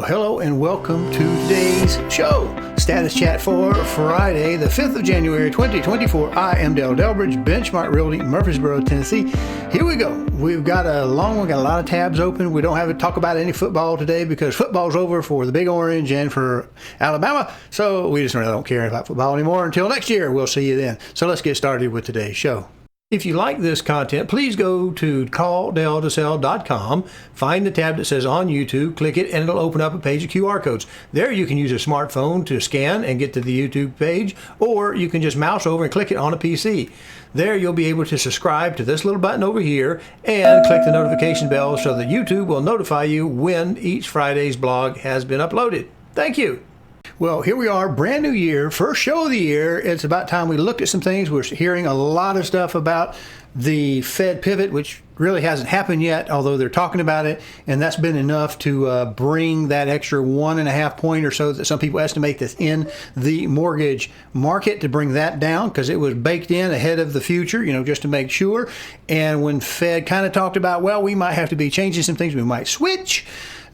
Hello and welcome to today's show. Status chat for Friday, the 5th of January, 2024. I am Delbridge, Benchmark Realty, Murfreesboro, Tennessee. Here we go. We've got a long one, got a lot of tabs open. We don't have to talk about any football today because football's over for the Big Orange and for Alabama. So we just really don't care about football anymore until next year. We'll see you then. So let's get started with today's show. If you like this content, please go to CallDelToSell.com, find the tab that says on YouTube, click it, and it'll open up a page of QR codes. There you can use a smartphone to scan and get to the YouTube page, or you can just mouse over and click it on a PC. There you'll be able to subscribe to this little button over here and click the notification bell so that YouTube will notify you when each Friday's blog has been uploaded. Thank you. Well, here we are, brand new year, first show of the year. It's about time we looked at some things. We're hearing a lot of stuff about the Fed pivot, which really hasn't happened yet, although they're talking about it. And that's been enough to bring that extra 1.5 point or so that some people estimate that's in the mortgage market, to bring that down because it was baked in ahead of the future, just to make sure. And when Fed kind of talked about, well, we might have to be changing some things, we might switch,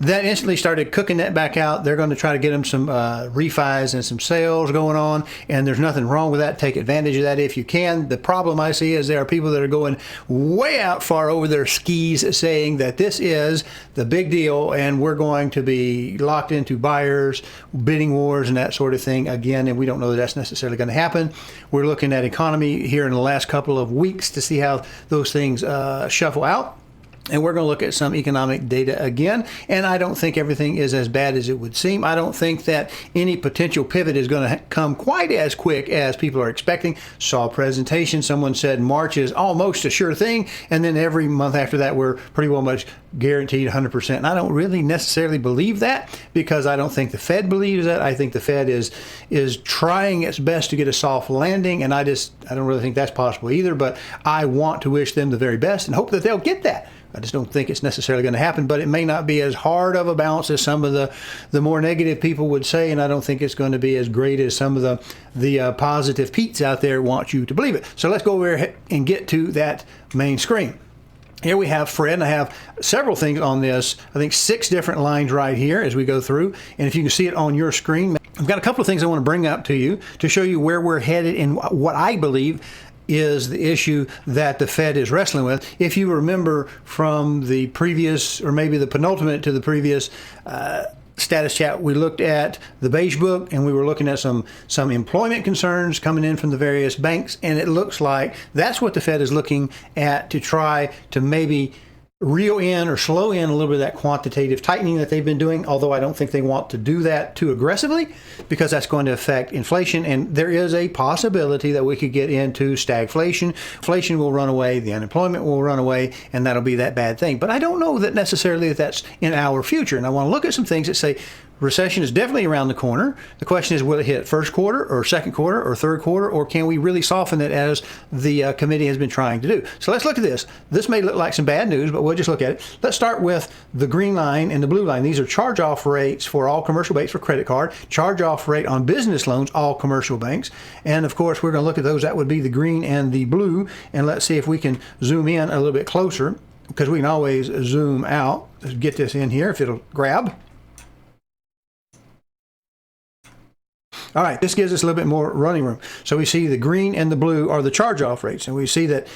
that instantly started cooking that back out. They're going to try to get them some refis and some sales going on, and there's nothing wrong with that. Take advantage of that if you can. The problem I see is there are people that are going way out far over their skis saying that this is the big deal and we're going to be locked into buyers, bidding wars, and that sort of thing again, and we don't know that that's necessarily going to happen. We're looking at economy here in the last couple of weeks to see how those things shuffle out. And we're going to look at some economic data again. And I don't think everything is as bad as it would seem. I don't think that any potential pivot is going to come quite as quick as people are expecting. Saw a presentation. Someone said March is almost a sure thing. And then every month after that, we're pretty well much guaranteed 100%. And I don't really necessarily believe that because I don't think the Fed believes that. I think the Fed is trying its best to get a soft landing. And I don't really think that's possible either. But I want to wish them the very best and hope that they'll get that. I just don't think it's necessarily going to happen, but it may not be as hard of a bounce as some of the more negative people would say, and I don't think it's going to be as great as some of the positive Pete's out there want you to believe it. So let's go over and get to that main screen. Here we have Fred, and I have several things on this. I think 6 different lines right here as we go through, and if you can see it on your screen, I've got a couple of things I want to bring up to you to show you where we're headed and what I believe is the issue that the Fed is wrestling with. If you remember from the previous, or maybe the penultimate to the previous status chat, we looked at the beige book and we were looking at some employment concerns coming in from the various banks, and it looks like that's what the Fed is looking at to try to maybe reel in or slow in a little bit of that quantitative tightening that they've been doing, although I don't think they want to do that too aggressively because that's going to affect inflation, and there is a possibility that we could get into stagflation. Inflation will run away, the unemployment will run away, and that'll be that bad thing. But I don't know that necessarily that's in our future, and I want to look at some things that say recession is definitely around the corner. The question is, will it hit first quarter or second quarter or third quarter, or can we really soften it as the committee has been trying to do? So let's look at this. This may look like some bad news, but we'll just look at it. Let's start with the green line and the blue line. These are charge-off rates for all commercial banks for credit card, charge-off rate on business loans, all commercial banks. And of course, we're going to look at those. That would be the green and the blue. And let's see if we can zoom in a little bit closer, because we can always zoom out. Let's get this in here if it'll grab. All right, this gives us a little bit more running room. So we see the green and the blue are the charge-off rates. And we see that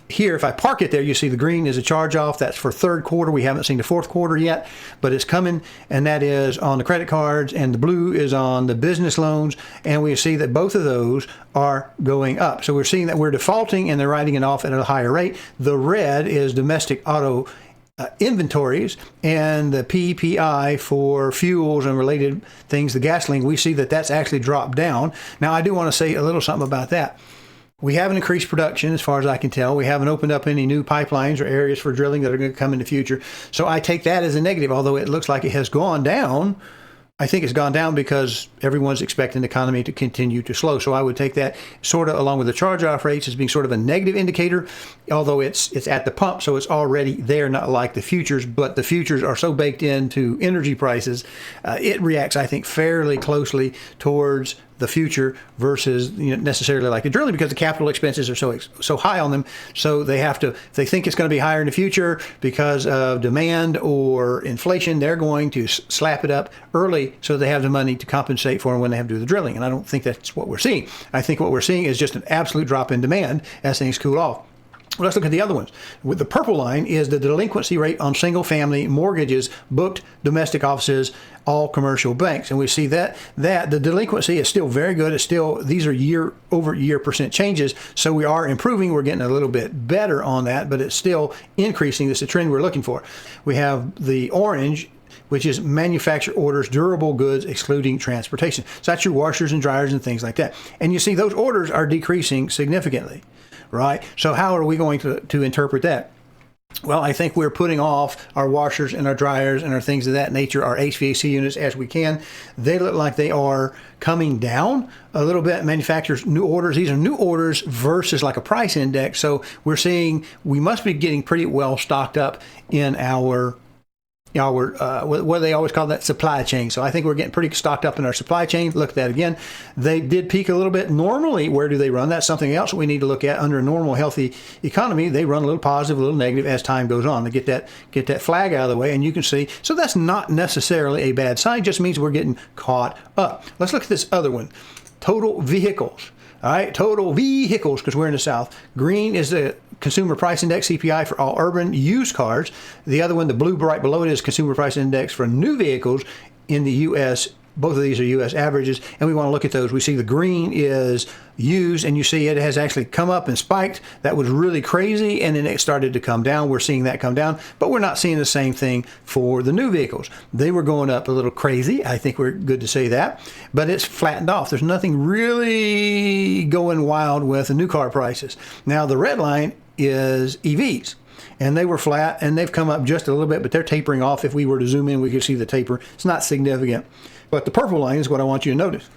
here, if I park it there, you see the green is a charge-off. That's for third quarter. We haven't seen the fourth quarter yet, but it's coming. And that is on the credit cards. And the blue is on the business loans. And we see that both of those are going up. So we're seeing that we're defaulting and they're writing it off at a higher rate. The red is domestic auto inventories, and the PPI for fuels and related things, the gasoline, we see that that's actually dropped down. Now, I do want to say a little something about that. We haven't increased production as far as I can tell. We haven't opened up any new pipelines or areas for drilling that are going to come in the future. So I take that as a negative, although it looks like it has gone down. I think it's gone down because everyone's expecting the economy to continue to slow. So I would take that sort of along with the charge-off rates as being sort of a negative indicator, although it's at the pump, so it's already there, not like the futures. But the futures are so baked into energy prices, it reacts, I think, fairly closely towards the future versus necessarily like the drilling, because the capital expenses are so high on them. So if they think it's going to be higher in the future because of demand or inflation, they're going to slap it up early so they have the money to compensate for them when they have to do the drilling. And I don't think that's what we're seeing. I think what we're seeing is just an absolute drop in demand as things cool off. Well, let's look at the other ones. With the purple line is the delinquency rate on single-family mortgages, booked domestic offices, all commercial banks. And we see that the delinquency is still very good. These are year-over-year percent changes. So we are improving. We're getting a little bit better on that, but it's still increasing. This is the trend we're looking for. We have the orange, which is manufacturer orders, durable goods, excluding transportation. So that's your washers and dryers and things like that. And you see those orders are decreasing significantly. Right? So how are we going to interpret that? Well, I think we're putting off our washers and our dryers and our things of that nature, our HVAC units, as we can. They look like they are coming down a little bit. Manufacturers' new orders, these are new orders versus like a price index. So we're seeing we must be getting pretty well stocked up in our what they always call that supply chain. So I think we're getting pretty stocked up in our supply chain. Look at that again. They did peak a little bit. Normally, where do they run? That's something else we need to look at. Under a normal, healthy economy, they run a little positive, a little negative as time goes on to get that flag out of the way. And you can see, so that's not necessarily a bad sign. It just means we're getting caught up. Let's look at this other one. Total vehicles. All right, total vehicles, because we're in the South. Green is the Consumer Price Index, CPI, for all urban used cars. The other one, the blue right below it, is Consumer Price Index for new vehicles in the U.S. Both of these are U.S. averages, and we want to look at those. We see the green is used, and you see it has actually come up and spiked. That was really crazy, and then it started to come down. We're seeing that come down, but we're not seeing the same thing for the new vehicles. They were going up a little crazy. I think we're good to say that, but it's flattened off. There's nothing really going wild with the new car prices. Now, the red line is EVs. And they were flat, and they've come up just a little bit, but they're tapering off. If we were to zoom in, we could see the taper. It's not significant. But the purple line is what I want you to notice.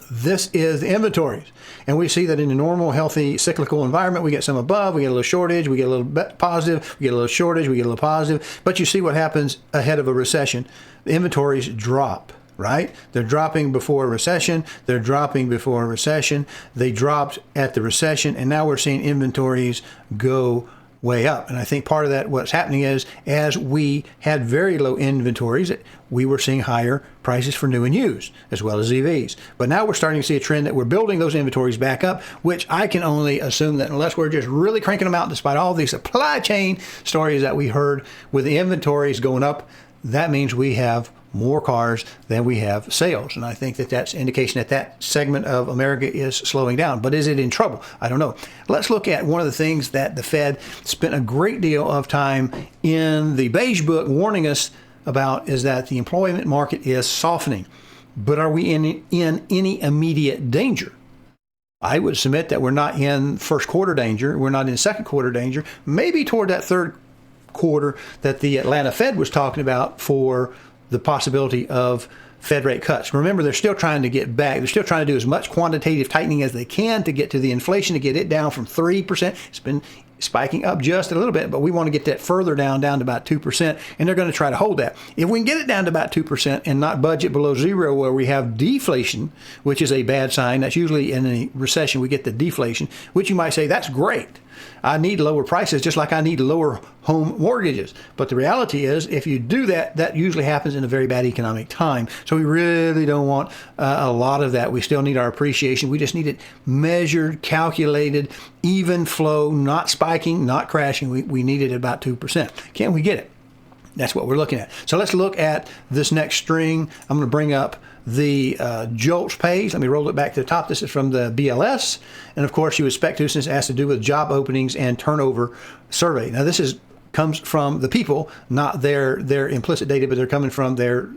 This is the inventories. And we see that in a normal, healthy, cyclical environment, we get some above, we get a little shortage, we get a little positive, we get a little shortage, we get a little positive. But you see what happens ahead of a recession. The inventories drop. Right? They're dropping before a recession. They're dropping before a recession. They dropped at the recession, and now we're seeing inventories go way up. And I think part of that, what's happening is, as we had very low inventories, we were seeing higher prices for new and used, as well as EVs. But now we're starting to see a trend that we're building those inventories back up, which I can only assume that unless we're just really cranking them out, despite all these supply chain stories that we heard with the inventories going up, that means we have more cars than we have sales. And I think that that's indication that that segment of America is slowing down. But is it in trouble? I don't know. Let's look at one of the things that the Fed spent a great deal of time in the Beige Book warning us about, is that the employment market is softening. But are we in any immediate danger? I would submit that we're not in first quarter danger. We're not in second quarter danger. Maybe toward that third quarter that the Atlanta Fed was talking about for the possibility of Fed rate cuts. Remember, they're still trying to get back. They're still trying to do as much quantitative tightening as they can to get to the inflation, to get it down from 3%. It's been spiking up just a little bit, but we want to get that further down to about 2%, and they're going to try to hold that. If we can get it down to about 2% and not budget below zero, where we have deflation, which is a bad sign, that's usually in a recession we get the deflation, which you might say, that's great. I need lower prices just like I need lower home mortgages. But the reality is, if you do that, that usually happens in a very bad economic time. So we really don't want a lot of that. We still need our appreciation. We just need it measured, calculated, even flow, not spiking, not crashing. We need it at about 2%. Can we get it? That's what we're looking at. So let's look at this next string. I'm going to bring up the JOLTS page. Let me roll it back to the top. This is from the BLS. And of course, you would expect to, since it has to do with job openings and turnover survey. Now, this comes from the people, not their implicit data, but they're coming from their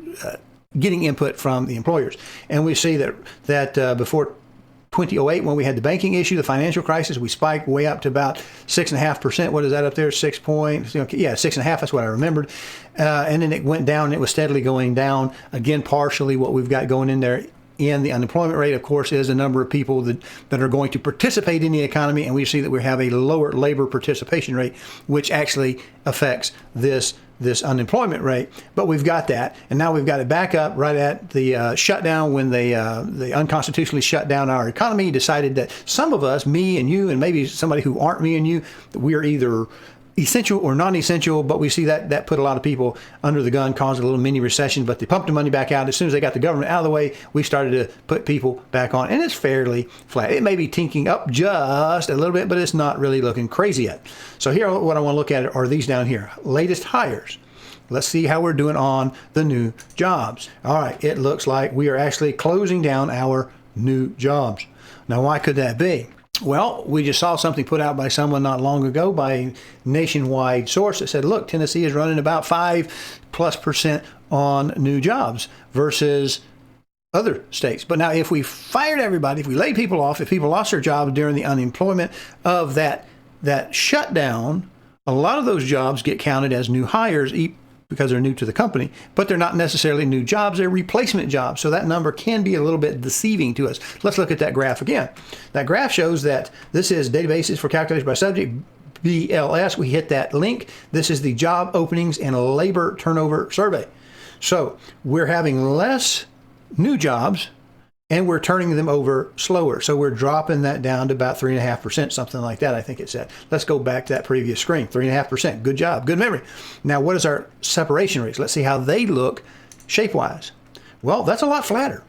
getting input from the employers. And we see that before 2008, when we had the banking issue, the financial crisis, we spiked way up to about 6.5%. What is that up there? 6.5. That's what I remembered. And then it went down. And it was steadily going down. Again, partially what we've got going in there in the unemployment rate, of course, is the number of people that are going to participate in the economy, and we see that we have a lower labor participation rate, which actually affects this unemployment rate. But we've got that, and now we've got it back up right at the shutdown when they unconstitutionally shut down our economy, decided that some of us, me and you, and maybe somebody who aren't me and you, we are either essential or non-essential, but we see that put a lot of people under the gun, caused a little mini recession, but they pumped the money back out. As soon as they got the government out of the way, we started to put people back on, and it's fairly flat. It may be tinking up just a little bit, but it's not really looking crazy yet. So here, what I want to look at are these down here, latest hires. Let's see how we're doing on the new jobs. All right, it looks like we are actually closing down our new jobs. Now, why could that be? Well, we just saw something put out by someone not long ago, by a nationwide source, that said, look, Tennessee is running about 5+% on new jobs versus other states. But now if we fired everybody, if we laid people off, if people lost their jobs during the unemployment of that shutdown, a lot of those jobs get counted as new hires because they're new to the company, but they're not necessarily new jobs, they're replacement jobs. So that number can be a little bit deceiving to us. Let's look at that graph again. That graph shows that this is databases for calculation by subject, BLS. We hit that link. This is the job openings and labor turnover survey. So we're having less new jobs and we're turning them over slower. So we're dropping that down to about 3.5%, something like that, I think it said. Let's go back to that previous screen, 3.5%. Good job, good memory. Now, what is our separation rates? Let's see how they look shape-wise. Well, that's a lot flatter,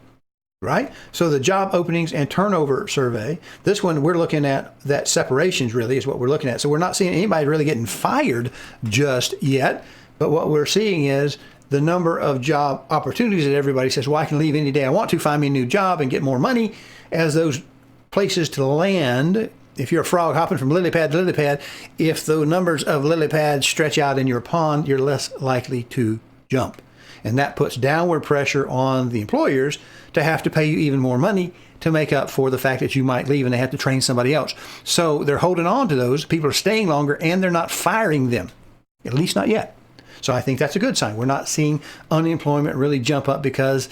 right? So the job openings and turnover survey, this one we're looking at, that separations really is what we're looking at. So we're not seeing anybody really getting fired just yet, but what we're seeing is the number of job opportunities that everybody says, well, I can leave any day I want to, find me a new job and get more money. As those places to land, if you're a frog hopping from lily pad to lily pad, if the numbers of lily pads stretch out in your pond, you're less likely to jump. And that puts downward pressure on the employers to have to pay you even more money to make up for the fact that you might leave and they have to train somebody else. So they're holding on to those. People are staying longer and they're not firing them, at least not yet. So I think that's a good sign. We're not seeing unemployment really jump up because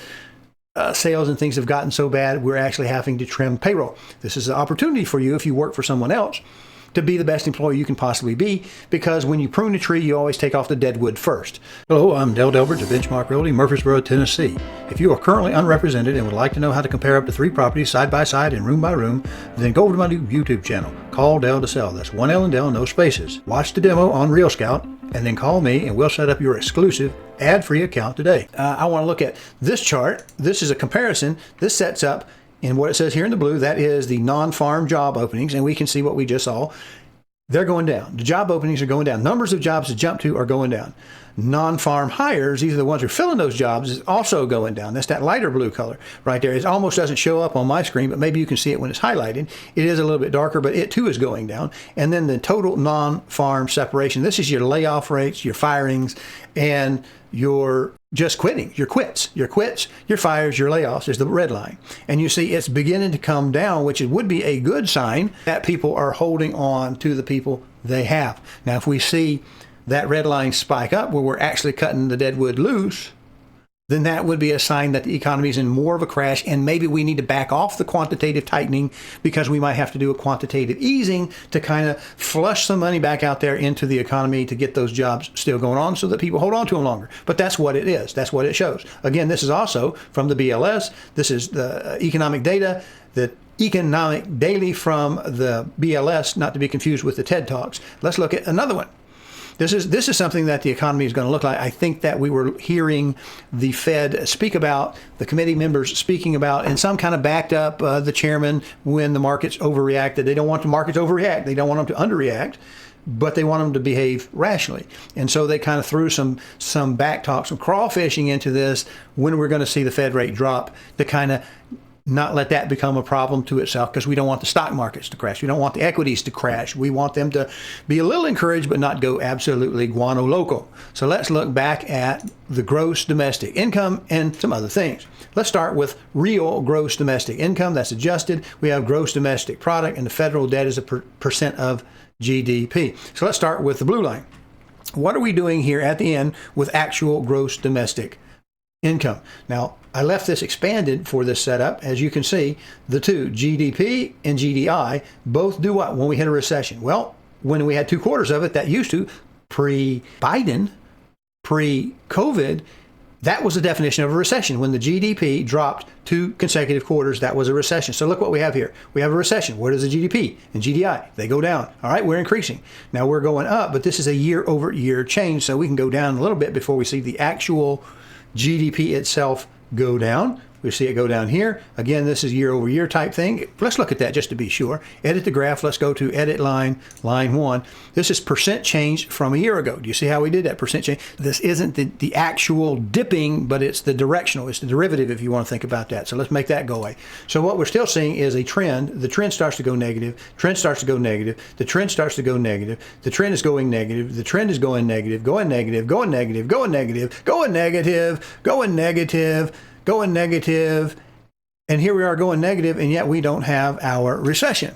sales and things have gotten so bad, we're actually having to trim payroll. This is an opportunity for you, if you work for someone else, to be the best employee you can possibly be, because when you prune a tree, you always take off the dead wood first. Hello, I'm Delbridge of Benchmark Realty, Murfreesboro, Tennessee. If you are currently unrepresented and would like to know how to compare up to 3 properties side by side and room by room, then go over to my new YouTube channel, CallDelToSell. That's 1 L and Del, no spaces. Watch the demo on Real Scout, and then call me and we'll set up your exclusive ad-free account today. I want to look at this chart. This is a comparison. This sets up in what it says here in the blue. That is the non-farm job openings, and we can see what we just saw. They're going down. The job openings are going down. Numbers of jobs to jump to are going down. Non-farm hires, these are the ones who are filling those jobs, is also going down. That's that lighter blue color right there. It almost doesn't show up on my screen, but maybe you can see it when it's highlighted. It is a little bit darker, but it too is going down. And then the total non-farm separation. This is your layoff rates, your firings, and your just quitting, your quits, your fires, your layoffs is the red line. And you see it's beginning to come down, which would be a good sign that people are holding on to the people they have. Now, if we see that red line spike up where we're actually cutting the dead wood loose, then that would be a sign that the economy is in more of a crash, and maybe we need to back off the quantitative tightening because we might have to do a quantitative easing to kind of flush some money back out there into the economy to get those jobs still going on so that people hold on to them longer. But that's what it is. That's what it shows. Again, this is also from the BLS. This is the economic data, the economic daily from the BLS, not to be confused with the TED Talks. Let's look at another one. This is something that the economy is going to look like. I think that we were hearing the Fed speak about, the committee members speaking about, and some kind of backed up the chairman when the markets overreacted. They don't want the markets to overreact. They don't want them to underreact, but they want them to behave rationally. And so they kind of threw some back talk, some crawfishing into this, when we're going to see the Fed rate drop, to kind of not let that become a problem to itself, because we don't want the stock markets to crash. We don't want the equities to crash. We want them to be a little encouraged, but not go absolutely guano loco. So let's look back at the gross domestic income and some other things. Let's start with real gross domestic income. That's adjusted. We have gross domestic product, and the federal debt is a percent of GDP. So let's start with the blue line. What are we doing here at the end with actual gross domestic income. Now, I left this expanded for this setup. As you can see, the two, GDP and GDI, both do what when we hit a recession? Well, when we had 2/4 of it, that used to, pre-Biden, pre-COVID, that was the definition of a recession. When the GDP dropped 2 consecutive quarters, that was a recession. So look what we have here. We have a recession. Where does the GDP and GDI? They go down. All right, we're increasing. Now we're going up, but this is a year-over-year change, so we can go down a little bit before we see the actual GDP itself go down. We see it go down here. Again, this is year-over-year type thing. Let's look at that just to be sure. Edit the graph. Let's go to edit line 1. This is percent change from a year ago. Do you see how we did that percent change? This isn't the actual dipping, but it's the directional. It's the derivative if you want to think about that. So let's make that go away. So what we're still seeing is a trend. The trend starts to go negative. Trend starts to go negative. The trend starts to go negative. The trend is going negative. The trend is going negative, going negative, going negative, going negative, going negative, going negative, going negative, and here we are going negative, and yet we don't have our recession.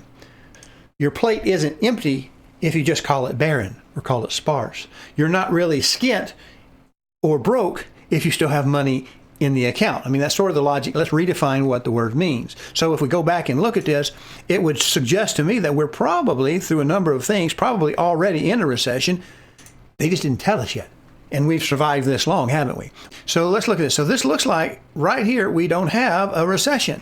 Your plate isn't empty if you just call it barren or call it sparse. You're not really skint or broke if you still have money in the account. I mean, that's sort of the logic. Let's redefine what the word means. So if we go back and look at this, it would suggest to me that we're probably, through a number of things, probably already in a recession. They just didn't tell us yet. And we've survived this long, haven't we? So let's look at this. So this looks like right here, we don't have a recession.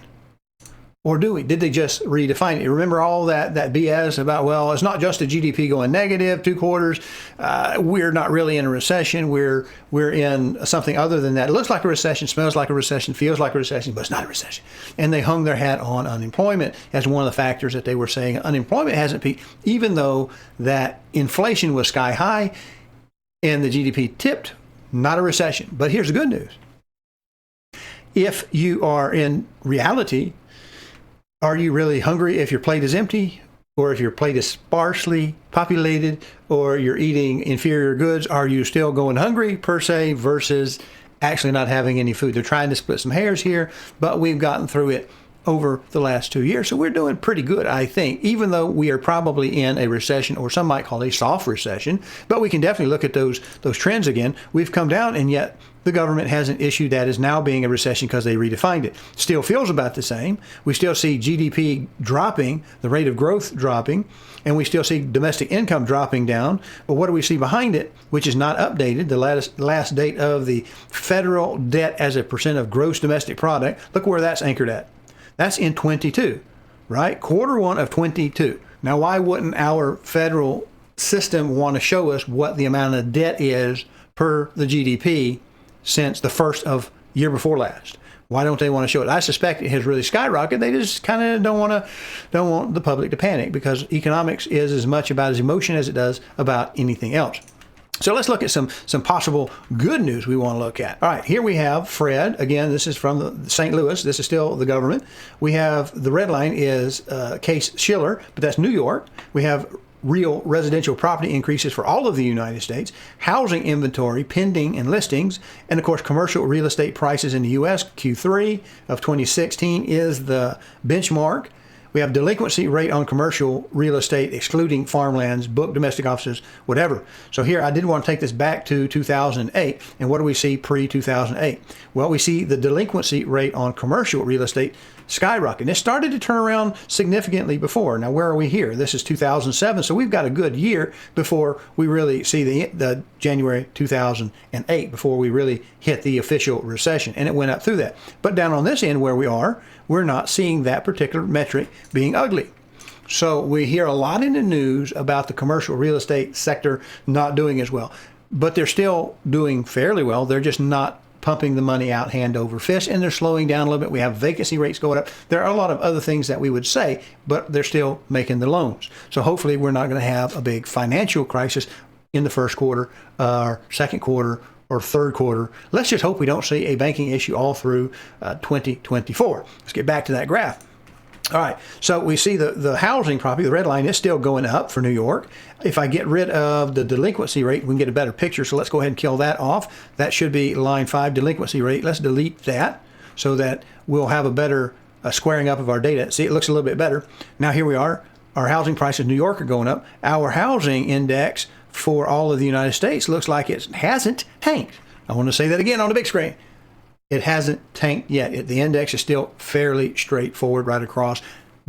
Or do we? Did they just redefine it? Remember all that BS about, well, it's not just the GDP going negative, 2/4. We're not really in a recession. We're in something other than that. It looks like a recession, smells like a recession, feels like a recession, but it's not a recession. And they hung their hat on unemployment as one of the factors that they were saying. Unemployment hasn't peaked, even though that inflation was sky high and the GDP tipped, not a recession. But here's the good news. If you are in reality, are you really hungry if your plate is empty, or if your plate is sparsely populated, or you're eating inferior goods? Are you still going hungry per se versus actually not having any food? They're trying to split some hairs here, but we've gotten through it over the last 2 years. So we're doing pretty good, I think, even though we are probably in a recession, or some might call it a soft recession. But we can definitely look at those trends again. We've come down, and yet the government hasn't issued that as now being a recession because they redefined it. Still feels about the same. We still see GDP dropping, the rate of growth dropping, and we still see domestic income dropping down. But what do we see behind it, which is not updated, the last date of the federal debt as a percent of gross domestic product? Look where that's anchored at. That's in 22, right? Q1 of 22. Now, why wouldn't our federal system want to show us what the amount of debt is per the GDP since the first of year before last? Why don't they want to show it? I suspect it has really skyrocketed. They just kind of don't want the public to panic, because economics is as much about as emotion as it does about anything else. So let's look at some possible good news we want to look at. All right, here we have Fred. Again, this is from St. Louis. This is still the government. We have the red line is Case Shiller, but that's New York. We have real residential property increases for all of the United States, housing inventory, pending and listings, and of course commercial real estate prices in the U.S. Q3 of 2016 is the benchmark. We have delinquency rate on commercial real estate, excluding farmlands, book domestic offices, whatever. So here I did want to take this back to 2008. And what do we see pre-2008? Well, we see the delinquency rate on commercial real estate skyrocket. And it started to turn around significantly before. Now, where are we here? This is 2007. So we've got a good year before we really see the January 2008, before we really hit the official recession. And it went up through that. But down on this end where we are, we're not seeing that particular metric being ugly. So we hear a lot in the news about the commercial real estate sector not doing as well, but they're still doing fairly well. They're just not pumping the money out hand over fist, and they're slowing down a little bit. We have vacancy rates going up. There are a lot of other things that we would say, but they're still making the loans. So hopefully we're not going to have a big financial crisis in the first quarter or second quarter or third quarter. Let's just hope we don't see a banking issue all through 2024. Let's get back to that graph. All right, so we see the housing property, the red line, is still going up for New York. If I get rid of the delinquency rate, we can get a better picture. So let's go ahead and kill that off. That should be line 5, delinquency rate. Let's delete that so that we'll have a better squaring up of our data. See, it looks a little bit better. Now here we are. Our housing prices in New York are going up. Our housing index for all of the United States looks like it hasn't tanked. I want to say that again on the big screen. It hasn't tanked yet. The index is still fairly straightforward right across.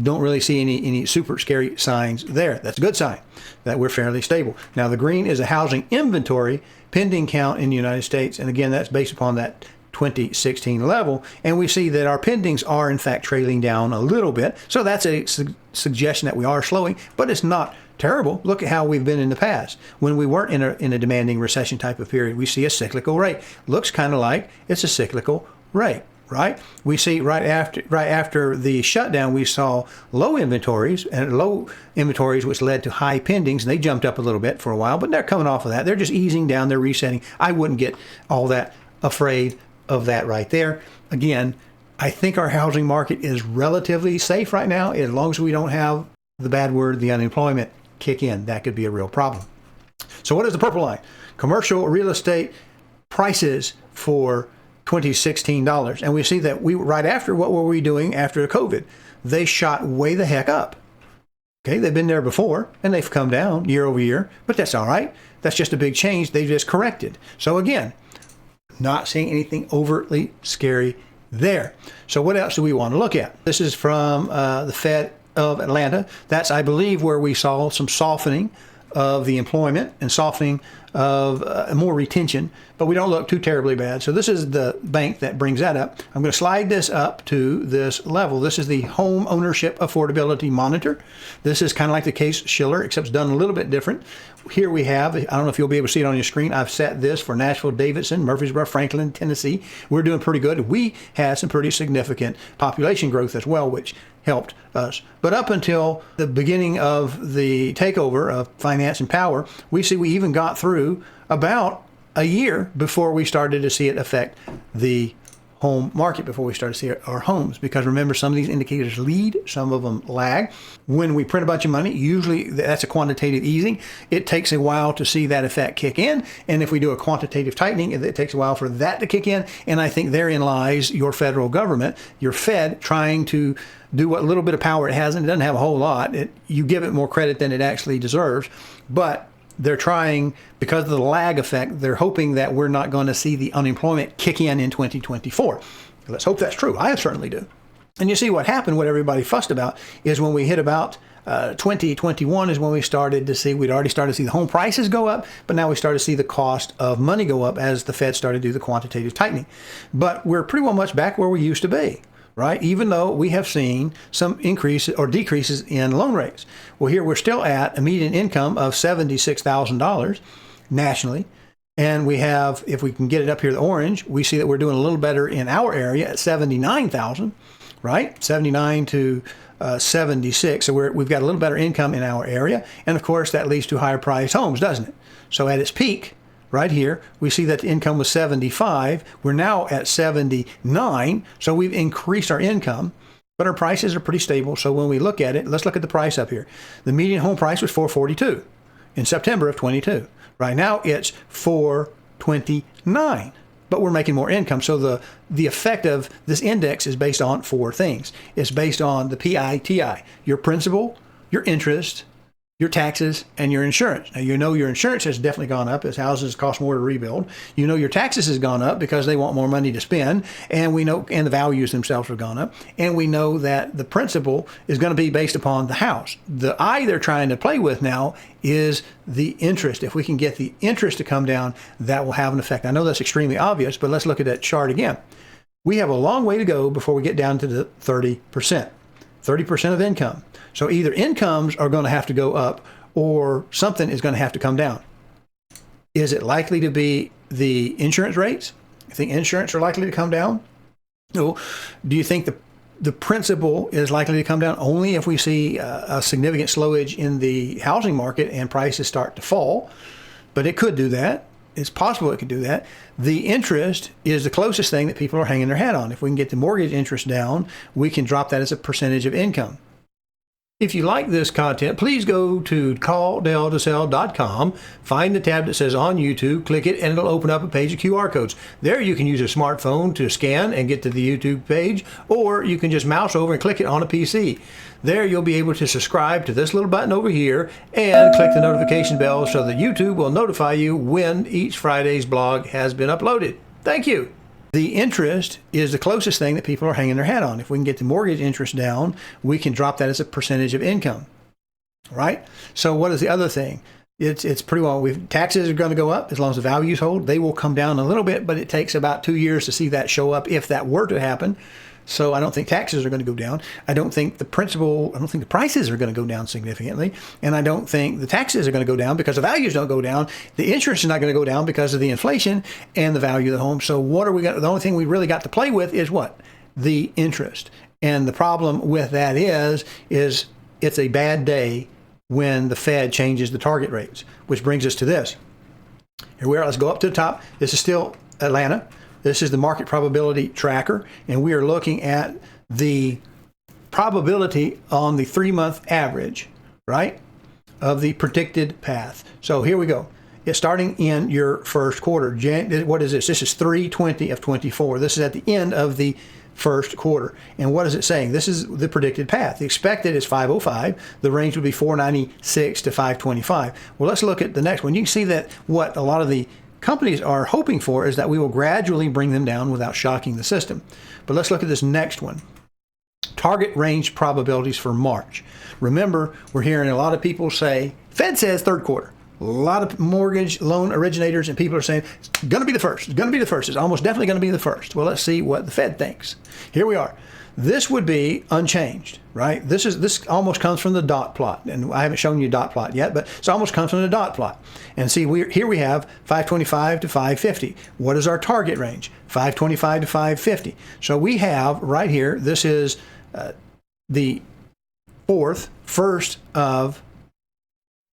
Don't really see any super scary signs there. That's a good sign that we're fairly stable. Now, the green is a housing inventory pending count in the United States. And again, that's based upon that 2016 level. And we see that our pendings are, in fact, trailing down a little bit. So that's a suggestion that we are slowing, but it's not terrible. Look at how we've been in the past. When we weren't in a demanding recession type of period, we see a cyclical rate. Looks kind of like it's a cyclical rate. Right? We see right after the shutdown, we saw low inventories, which led to high pendings. And they jumped up a little bit for a while, but they're coming off of that. They're just easing down. They're resetting. I wouldn't get all that afraid of that right there. Again, I think our housing market is relatively safe right now, as long as we don't have the bad word, the unemployment, kick in. That could be a real problem. So what is the purple line? Commercial real estate prices for $2016, and we see that right after, what were we doing after COVID? They shot way the heck up. Okay, they've been there before, and they've come down year over year, but that's all right. That's just a big change. They just corrected. So again, not seeing anything overtly scary there. So what else do we want to look at? This is from the Fed of Atlanta. That's, I believe, where we saw some softening of the employment and softening of more retention, but we don't look too terribly bad. So this is the bank that brings that up. I'm going to slide this up to this level. This is the Home Ownership Affordability Monitor. This is kind of like the Case Shiller, except it's done a little bit different. Here we have, I don't know if you'll be able to see it on your screen, I've set this for Nashville, Davidson, Murfreesboro, Franklin, Tennessee. We're doing pretty good. We had some pretty significant population growth as well, which helped us. But up until the beginning of the takeover of finance and power, we see we even got through about a year before we started to see it affect the home market, before we started to see our homes. Because remember, some of these indicators lead, some of them lag. When we print a bunch of money, usually that's a quantitative easing. It takes a while to see that effect kick in. And if we do a quantitative tightening, it takes a while for that to kick in. And I think therein lies your federal government, your Fed, trying to do what little bit of power it has, and it doesn't have a whole lot. You give it more credit than it actually deserves. But they're trying, because of the lag effect, they're hoping that we're not going to see the unemployment kick in 2024. Let's hope that's true. I certainly do. And you see what happened, what everybody fussed about, is when we hit about 2021 is when we started to see, we'd already started to see the home prices go up, but now we started to see the cost of money go up as the Fed started to do the quantitative tightening. But we're pretty well much back where we used to be. Right? Even though we have seen some increases or decreases in loan rates. Well, here we're still at a median income of $76,000 nationally. And we have, if we can get it up here, the orange, we see that we're doing a little better in our area at 79,000, right? 79 to 76. So we've got a little better income in our area. And of course, that leads to higher priced homes, doesn't it? So at its peak, right here, we see that the income was 75. We're now at 79. So we've increased our income, but our prices are pretty stable. So when we look at it, let's look at the price up here. The median home price was $442 in September of 22. Right now it's $429, but we're making more income. So the effect of this index is based on four things. It's based on the PITI, your principal, your interest, your taxes, and your insurance. Now, you know your insurance has definitely gone up as houses cost more to rebuild. You know your taxes has gone up because they want more money to spend, and we know, and the values themselves have gone up. And we know that the principal is going to be based upon the house. The eye they're trying to play with now is the interest. If we can get the interest to come down, that will have an effect. I know that's extremely obvious, but let's look at that chart again. We have a long way to go before we get down to the 30%. 30% of income. So either incomes are going to have to go up or something is going to have to come down. Is it likely to be the insurance rates? You think insurance are likely to come down? No. Do you think the principal is likely to come down only if we see a significant slowage in the housing market and prices start to fall? But it could do that. It's possible it could do that. The interest is the closest thing that people are hanging their hat on. If we can get the mortgage interest down, we can drop that as a percentage of income. If you like this content, please go to CallDelToSell.com, find the tab that says on YouTube, click it, and it'll open up a page of QR codes. There you can use a smartphone to scan and get to the YouTube page, or you can just mouse over and click it on a PC. There you'll be able to subscribe to this little button over here and click the notification bell so that YouTube will notify you when each Friday's blog has been uploaded. Thank you. The interest is the closest thing that people are hanging their hat on. If we can get the mortgage interest down, we can drop that as a percentage of income, right? So what is the other thing? It's pretty well, taxes are going to go up as long as the values hold. They will come down a little bit, but it takes about 2 years to see that show up if that were to happen. So I don't think taxes are going to go down. I don't think the prices are going to go down significantly. And I don't think the taxes are going to go down because the values don't go down. The interest is not going to go down because of the inflation and the value of the home. So what are we got? The only thing we really got to play with is what? The interest. And the problem with that is it's a bad day when the Fed changes the target rates, which brings us to this. Here we are. Let's go up to the top. This is still Atlanta. This is the market probability tracker, and we are looking at the probability on the 3-month average, right, of the predicted path. So here we go. It's starting in your first quarter. What is this? This is 3/20 of 24. This is at the end of the first quarter. And what is it saying? This is the predicted path. The expected is 505. The range would be 496 to 525. Well, let's look at the next one. You can see that what a lot of the companies are hoping for is that we will gradually bring them down without shocking the system. But let's look at this next one. Target range probabilities for March. Remember, we're hearing a lot of people say, Fed says third quarter. A lot of mortgage loan originators and people are saying, it's going to be the first. It's going to be the first. It's almost definitely going to be the first. Well, let's see what the Fed thinks. Here we are. This would be unchanged, right? This almost comes from the dot plot. And I haven't shown you a dot plot yet, but it almost comes from the dot plot. And see, here we have 525 to 550. What is our target range? 525 to 550. So we have right here, this is the first of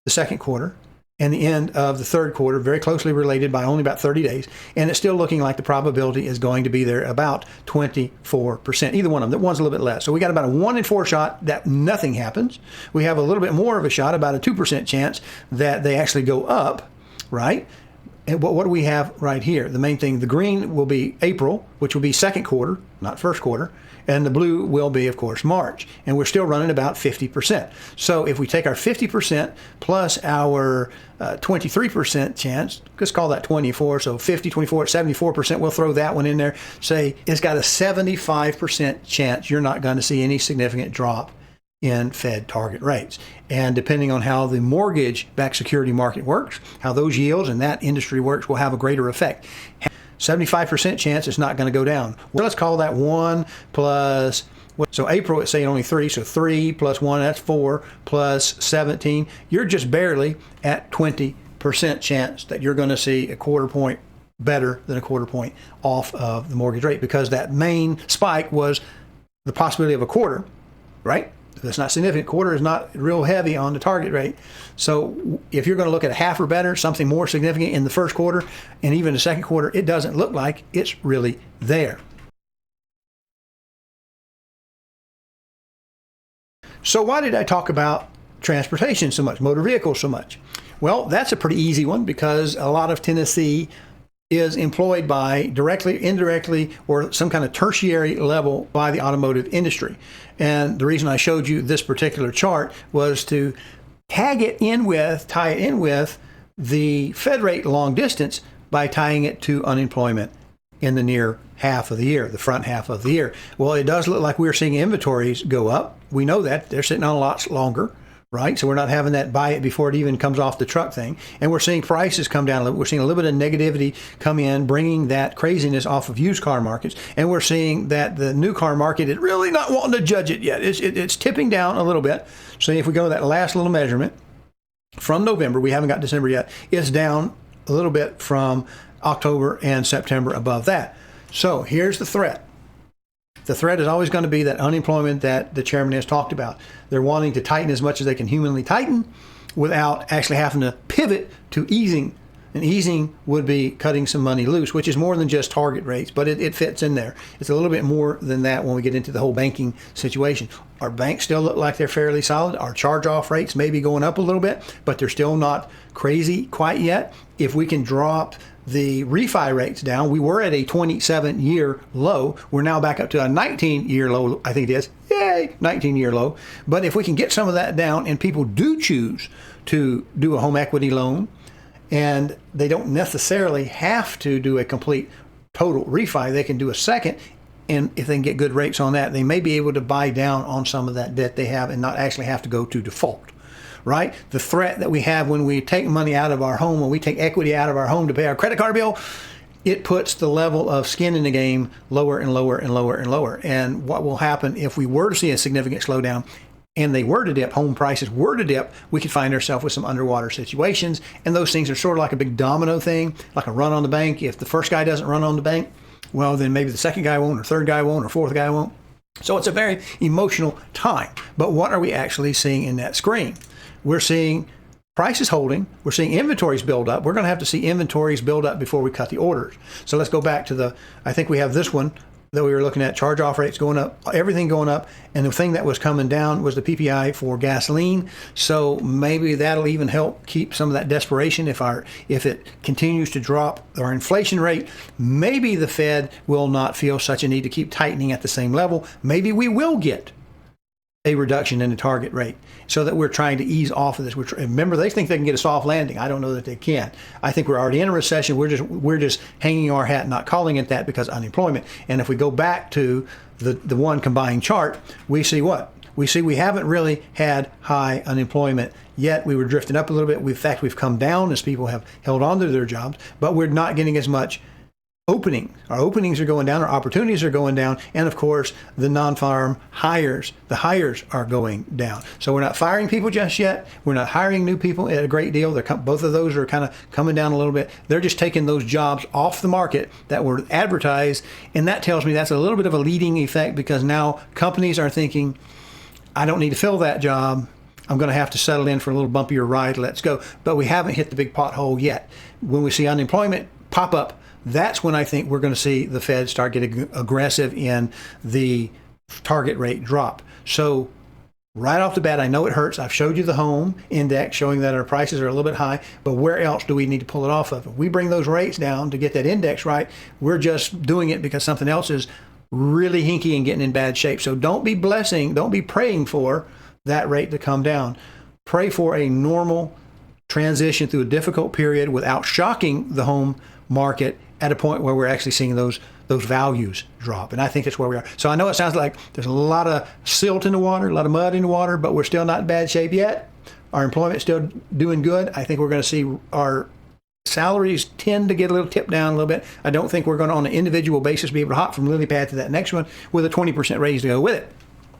the second quarter, and the end of the third quarter, very closely related by only about 30 days. And it's still looking like the probability is going to be there about 24%. Either one of them. That one's a little bit less. So we got about a 1 in 4 shot that nothing happens. We have a little bit more of a shot, about a 2% chance that they actually go up, right? And what do we have right here? The main thing, the green will be April, which will be second quarter, not first quarter. And the blue will be, of course, March. And we're still running about 50%. So if we take our 50% plus our 23% chance, let's call that 24. So 50, 24, 74%, we'll throw that one in there. Say it's got a 75% chance you're not going to see any significant drop in Fed target rates. And depending on how the mortgage-backed security market works, how those yields and that industry works will have a greater effect. 75% chance it's not going to go down. Well, let's call that 1 plus, so April it's saying only 3, so 3 plus 1, that's 4, plus 17. You're just barely at 20% chance that you're going to see a quarter point better than a quarter point off of the mortgage rate, because that main spike was the possibility of a quarter, right? That's not significant. Quarter is not real heavy on the target rate. So if you're going to look at a half or better, something more significant in the first quarter and even the second quarter, it doesn't look like it's really there. So why did I talk about transportation so much, motor vehicles so much? Well, that's a pretty easy one, because a lot of Tennessee is employed by directly, indirectly, or some kind of tertiary level by the automotive industry. And the reason I showed you this particular chart was to tie it in with the Fed rate long distance by tying it to unemployment in the near half of the year, the front half of the year. Well, it does look like we're seeing inventories go up. We know that. They're sitting on a lot longer, right? So we're not having that buy it before it even comes off the truck thing. And we're seeing prices come down a little. We're seeing a little bit of negativity come in, bringing that craziness off of used car markets. And we're seeing that the new car market is really not wanting to judge it yet. It's tipping down a little bit. So if we go to that last little measurement from November, we haven't got December yet, it's down a little bit from October and September above that. So here's the threat. The threat is always going to be that unemployment that the chairman has talked about. They're wanting to tighten as much as they can humanly tighten without actually having to pivot to easing. And easing would be cutting some money loose, which is more than just target rates, but it fits in there. It's a little bit more than that when we get into the whole banking situation. Our banks still look like they're fairly solid. Our charge-off rates may be going up a little bit, but they're still not crazy quite yet. If we can drop the refi rates down, we were at a 27-year low. We're now back up to a 19-year low, I think it is. Yay, 19-year low. But if we can get some of that down and people do choose to do a home equity loan, and they don't necessarily have to do a complete total refi, they can do a second. And if they can get good rates on that, they may be able to buy down on some of that debt they have and not actually have to go to default, right? The threat that we have when we take money out of our home, when we take equity out of our home to pay our credit card bill, it puts the level of skin in the game lower and lower and lower and lower. And what will happen if we were to see a significant slowdown and they were to dip, home prices were to dip, we could find ourselves with some underwater situations. And those things are sort of like a big domino thing, like a run on the bank. If the first guy doesn't run on the bank, well, then maybe the second guy won't, or third guy won't, or fourth guy won't. So it's a very emotional time. But what are we actually seeing in that screen? We're seeing prices holding. We're seeing inventories build up. We're going to have to see inventories build up before we cut the orders. So let's go back to I think we have this one that we were looking at, charge-off rates going up, everything going up, and the thing that was coming down was the PPI for gasoline. So maybe that'll even help keep some of that desperation. If it continues to drop our inflation rate, maybe the Fed will not feel such a need to keep tightening at the same level. Maybe we will get a reduction in the target rate so that we're trying to ease off of this. Remember, they think they can get a soft landing. I don't know that they can. I think we're already in a recession. We're just hanging our hat, not calling it that because unemployment. And if we go back to the one combined chart, we see what? We see we haven't really had high unemployment yet. We were drifting up a little bit. In fact, we've come down as people have held on to their jobs, but we're not getting as much opening. Our openings are going down, our opportunities are going down, and of course, the non-farm hires, the hires are going down. So we're not firing people just yet. We're not hiring new people at a great deal. Both of those are kind of coming down a little bit. They're just taking those jobs off the market that were advertised, and that tells me that's a little bit of a leading effect because now companies are thinking, I don't need to fill that job. I'm going to have to settle in for a little bumpier ride. Let's go. But we haven't hit the big pothole yet. When we see unemployment pop up, that's when I think we're going to see the Fed start getting aggressive in the target rate drop. So right off the bat, I know it hurts. I've showed you the home index showing that our prices are a little bit high, but where else do we need to pull it off of? If we bring those rates down to get that index right, we're just doing it because something else is really hinky and getting in bad shape. So don't be praying for that rate to come down. Pray for a normal transition through a difficult period without shocking the home market at a point where we're actually seeing those values drop. And I think that's where we are. So I know it sounds like there's a lot of silt in the water, a lot of mud in the water, but we're still not in bad shape yet. Our employment's still doing good. I think we're going to see our salaries tend to get a little tipped down a little bit. I don't think we're going to, on an individual basis, be able to hop from lily pad to that next one with a 20% raise to go with it.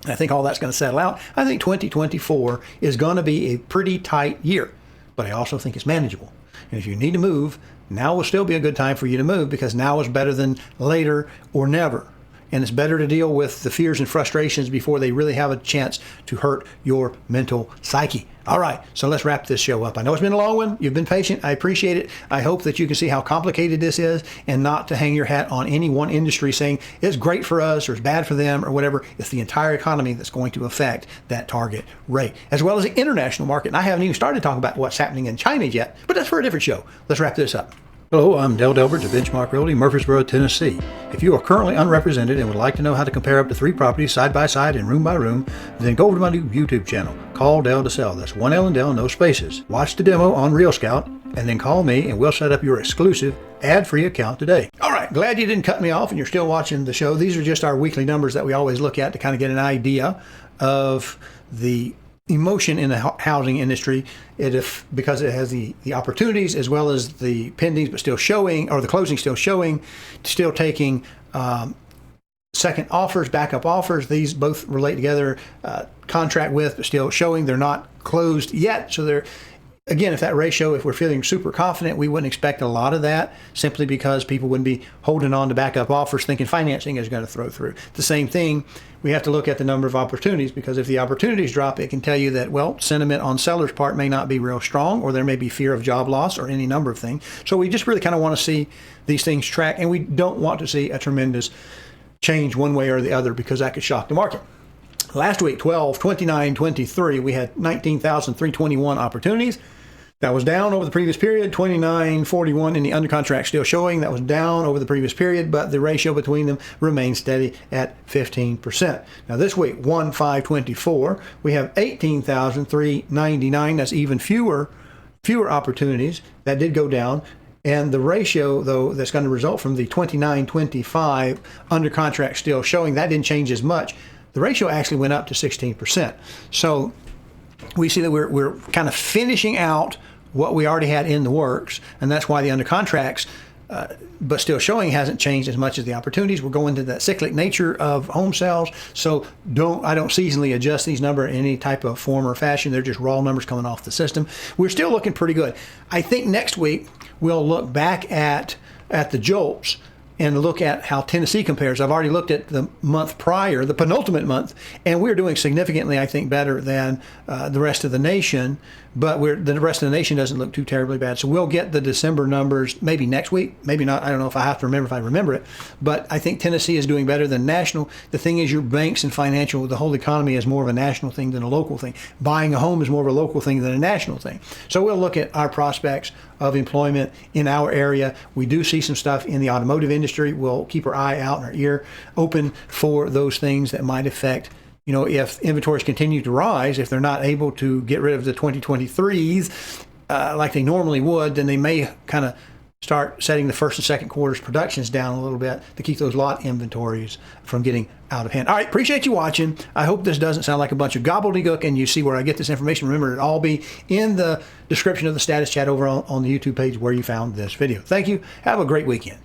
I think all that's going to settle out. I think 2024 is going to be a pretty tight year, but I also think it's manageable. And if you need to move, now will still be a good time for you to move because now is better than later or never. And it's better to deal with the fears and frustrations before they really have a chance to hurt your mental psyche. All right, so let's wrap this show up. I know it's been a long one. You've been patient. I appreciate it. I hope that you can see how complicated this is and not to hang your hat on any one industry saying it's great for us or it's bad for them or whatever. It's the entire economy that's going to affect that target rate, as well as the international market. And I haven't even started talking about what's happening in China yet, but that's for a different show. Let's wrap this up. Hello, I'm Delbridge of Benchmark Realty, Murfreesboro, Tennessee. If you are currently unrepresented and would like to know how to compare up to 3 properties side by side and room by room, then go over to my new YouTube channel, CallDelToSell. That's 1 L and Del, no spaces. Watch the demo on Real Scout, and then call me and we'll set up your exclusive ad-free account today. All right, glad you didn't cut me off and you're still watching the show. These are just our weekly numbers that we always look at to kind of get an idea of the emotion in the housing industry, because it has the opportunities as well as the pendings, but still showing, or the closing still showing, still taking second offers, backup offers. These both relate together. Contract with, but still showing. They're not closed yet, so they're. Again, if that ratio, if we're feeling super confident, we wouldn't expect a lot of that simply because people wouldn't be holding on to backup offers thinking financing is going to throw through. The same thing, we have to look at the number of opportunities because if the opportunities drop, it can tell you that, well, sentiment on sellers' part may not be real strong or there may be fear of job loss or any number of things. So we just really kind of want to see these things track, and we don't want to see a tremendous change one way or the other because that could shock the market. Last week, 12/29/23, we had 19,321 opportunities. That was down over the previous period. 2941 in the under contract still showing. That was down over the previous period, but the ratio between them remains steady at 15%. Now this week, 1/5/24, we have 18,399. That's even fewer opportunities. That did go down. And the ratio, though, that's going to result from the 29-25 under contract still showing, that didn't change as much. The ratio actually went up to 16%. So we see that we're kind of finishing out what we already had in the works, and that's why the under contracts, but still showing, hasn't changed as much as the opportunities. We're going to that cyclic nature of home sales, so I don't seasonally adjust these numbers in any type of form or fashion. They're just raw numbers coming off the system. We're still looking pretty good. I think next week we'll look back at the jolts and look at how Tennessee compares. I've already looked at the month prior, the penultimate month, and we're doing significantly, I think, better than the rest of the nation, but the rest of the nation doesn't look too terribly bad. So we'll get the December numbers maybe next week, maybe not. I don't know if I have to remember if I remember it, but I think Tennessee is doing better than national. The thing is, your banks and financial, the whole economy is more of a national thing than a local thing. Buying a home is more of a local thing than a national thing. So we'll look at our prospects of employment in our area. We do see some stuff in the automotive industry. We'll keep our eye out and our ear open for those things that might affect, if inventories continue to rise, if they're not able to get rid of the 2023s like they normally would, then they may kind of start setting the first and second quarter's productions down a little bit to keep those lot inventories from getting out of hand. All right, appreciate you watching. I hope this doesn't sound like a bunch of gobbledygook and you see where I get this information. Remember, it'll all be in the description of the status chat over on the YouTube page where you found this video. Thank you. Have a great weekend.